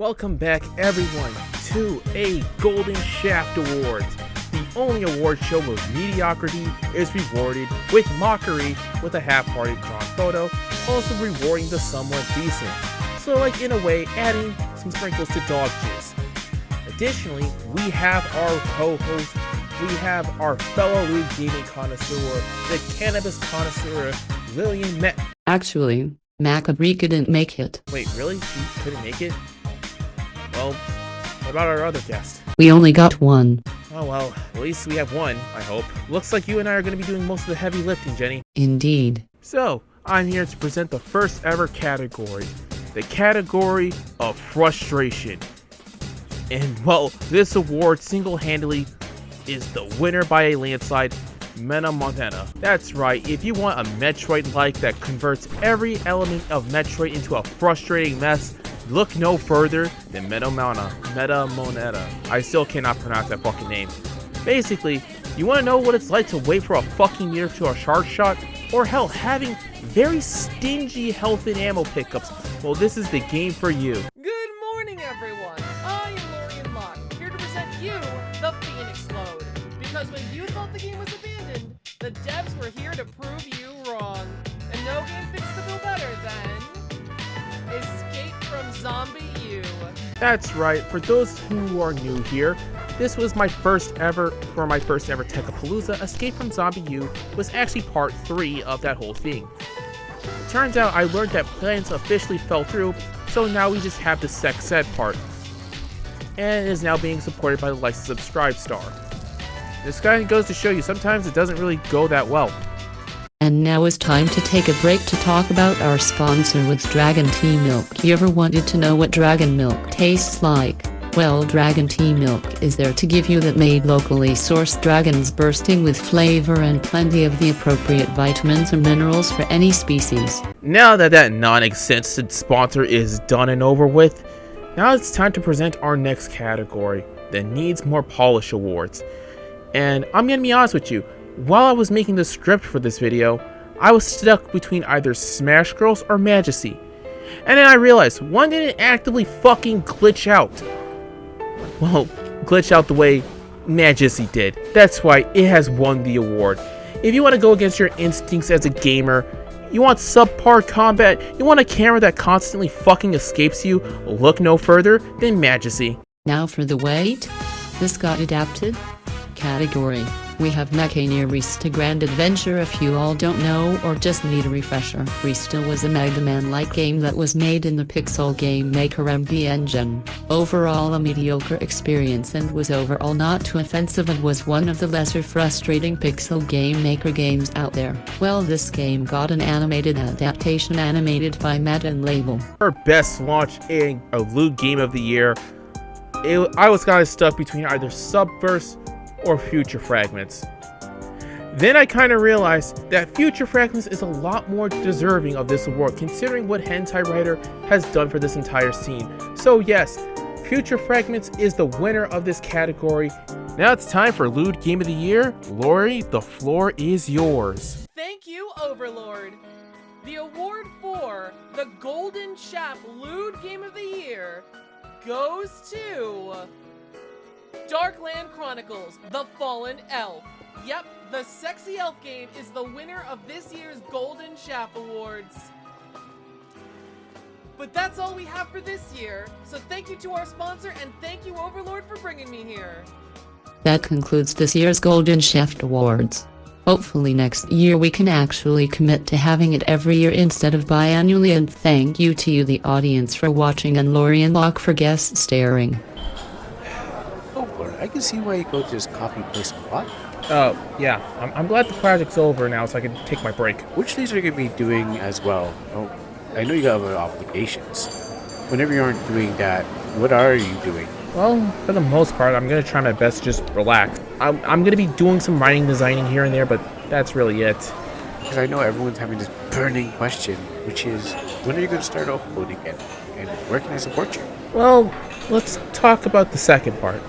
Welcome back everyone to a Golden Shaft Awards, the only award show where mediocrity is rewarded with mockery with a half-hearted drawn photo, also rewarding the somewhat decent. So like in a way, adding some sprinkles to dog jizz. Additionally, we have our co-host, we have our fellow League gaming connoisseur, the cannabis connoisseur, Lillian Met. Actually, Macabri couldn't make it. Wait, really? She couldn't make it? Well, what about our other guest? We only got one. Oh well, at least we have one, I hope. Looks like you and I are going to be doing most of the heavy lifting, Jenny. Indeed. So, I'm here to present the first ever category. The category of frustration. And well, this award single-handedly is the winner by a landslide, Montana. That's right, if you want a Metroid-like that converts every element of Metroid into a frustrating mess, look no further than Moneta. I still cannot pronounce that fucking name. Basically, you want to know what it's like to wait for a fucking meter to a charge shot, or hell, having very stingy health and ammo pickups. Well, this is the game for you. Good morning, everyone. I am Lorian Locke, here to present you the Phoenix Load. Because when you thought the game was abandoned, the devs were here to prove you wrong. And no game fits the bill better than Escape from Zombie U. That's right, for those who are new here, this was my first ever Techapalooza. Escape from Zombie U was actually part 3 of that whole thing. It turns out I learned that plans officially fell through, so now we just have the sex ed part. And it is now being supported by the licensed subscribe star. This kind of goes to show you sometimes it doesn't really go that well. And now is time to take a break to talk about our sponsor with Dragon Tea Milk. You ever wanted to know what dragon milk tastes like? Well, Dragon Tea Milk is there to give you that made locally sourced dragons bursting with flavor and plenty of the appropriate vitamins and minerals for any species. Now that non-existent sponsor is done and over with, now it's time to present our next category, the Needs More Polish Awards. And I'm gonna be honest with you, while I was making the script for this video, I was stuck between either Smash Girls or Majesty. And then I realized one didn't actively fucking glitch out. Well, glitch out the way Majesty did. That's why it has won the award. If you want to go against your instincts as a gamer, you want subpar combat, you want a camera that constantly fucking escapes you, look no further than Majesty. Now for the wait. This got adapted. Category. We have Mechania Rista Grand Adventure. If you all don't know or just need a refresher, Rista was a Mega Man-like game that was made in the Pixel Game Maker MV engine. Overall a mediocre experience and was overall not too offensive and was one of the lesser frustrating Pixel Game Maker games out there. Well, this game got an animated adaptation animated by Meta and Label. Her best launch in a loot game of the year, I was kind of stuck between either Subverse or Future Fragments. Then I kind of realized that Future Fragments is a lot more deserving of this award considering what Hentai Writer has done for this entire scene. So yes, Future Fragments is the winner of this category. Now it's time for Lewd Game of the Year. Lori, the floor is yours. Thank you, Overlord. The award for the Golden Shaft Lewd Game of the Year goes to Darkland Chronicles, The Fallen Elf. Yep, the sexy elf game is the winner of this year's Golden Shaft Awards. But that's all we have for this year, so thank you to our sponsor and thank you, Overlord, for bringing me here. That concludes this year's Golden Shaft Awards. Hopefully next year we can actually commit to having it every year instead of biannually, and thank you to you the audience for watching and Lorian Locke for guest starring. I can see why you go to just copy paste a lot. Oh, yeah. I'm glad the project's over now so I can take my break. Which things are you going to be doing as well? Oh, I know you got other obligations. Whenever you aren't doing that, what are you doing? Well, for the most part, I'm going to try my best to just relax. I'm going to be doing some writing, designing here and there, but that's really it. Because I know everyone's having this burning question, which is, when are you going to start uploading again? And where can I support you? Well, let's talk about the second part.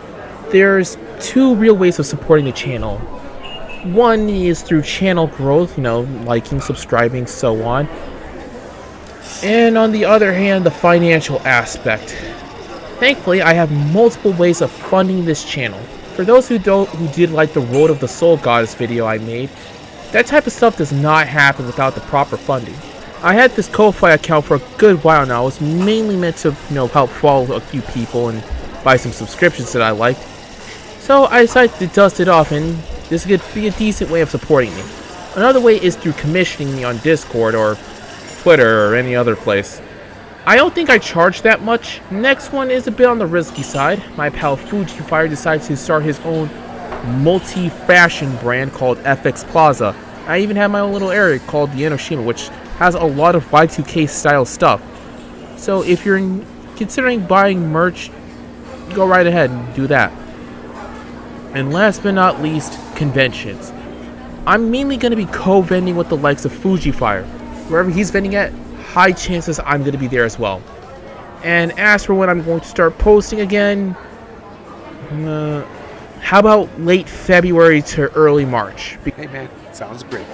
There's 2 real ways of supporting the channel. One is through channel growth, liking, subscribing, so on. And on the other hand, the financial aspect. Thankfully, I have multiple ways of funding this channel. For those who did like the Road of the Soul Goddess video I made, that type of stuff does not happen without the proper funding. I had this Ko-Fi account for a good while now. It was mainly meant to, help follow a few people and buy some subscriptions that I liked. So I decided to dust it off, and this could be a decent way of supporting me. Another way is through commissioning me on Discord or Twitter or any other place. I don't think I charge that much. Next one is a bit on the risky side. My pal Fujifire decided to start his own multi-fashion brand called FX Plaza. I even have my own little area called the Enoshima, which has a lot of Y2K style stuff. So if you're considering buying merch, go right ahead and do that. And last but not least, conventions. I'm mainly going to be co-vending with the likes of Fujifire. Wherever he's vending at, high chances I'm going to be there as well. And as for when I'm going to start posting again, how about late February to early March? Hey man, sounds great.